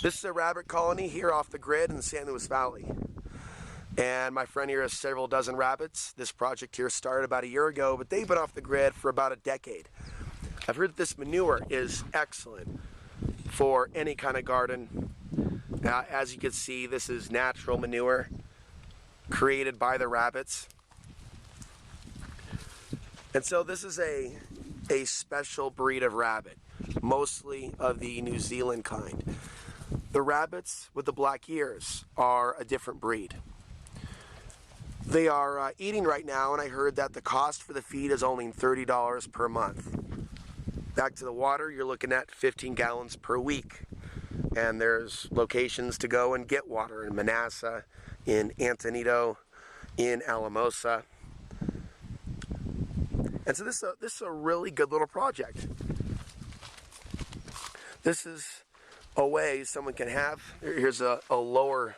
This is a rabbit colony here off the grid in the San Luis Valley. And my friend here has several dozen rabbits. This project here started about a year ago, but they've been off the grid for about a decade. I've heard that this manure is excellent for any kind of garden. As you can see, this is natural manure created by the rabbits. And so this is a special breed of rabbit, mostly of the New Zealand kind. The rabbits with the black ears are a different breed. They are eating right now, and I heard that the cost for the feed is only $30 per month. Back to the water, you're looking at 15 gallons per week. And there's locations to go and get water in Manassa, in Antonito, in Alamosa. And so this is a really good little project. This is a way someone can have, here's a lower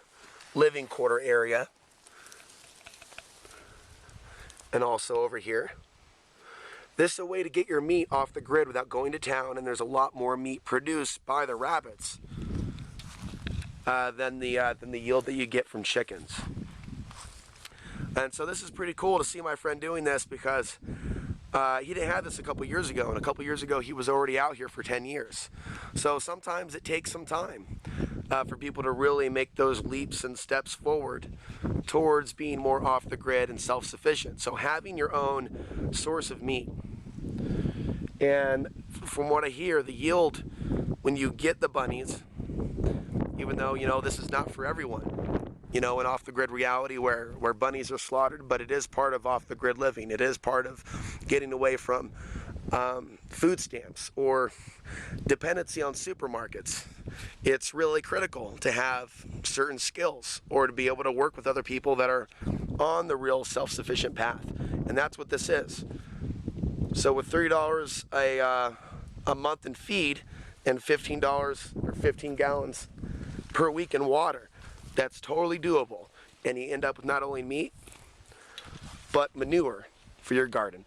living quarter area. And also over here. This is a way to get your meat off the grid without going to town, and there's a lot more meat produced by the rabbits than the yield that you get from chickens. And so this is pretty cool to see my friend doing this, because he didn't have this a couple years ago, and a couple years ago he was already out here for 10 years. So sometimes it takes some time for people to really make those leaps and steps forward towards being more off the grid and self-sufficient. So having your own source of meat. And from what I hear, the yield when you get the bunnies, even though, you know, this is not for everyone, you know, an off-the-grid reality where bunnies are slaughtered, but it is part of off-the-grid living. It is part of getting away from food stamps or dependency on supermarkets. It's really critical to have certain skills or to be able to work with other people that are on the real self-sufficient path. And that's what this is. So with $30 a month in feed and $15 or 15 gallons per week in water, that's totally doable. And you end up with not only meat, but manure for your garden.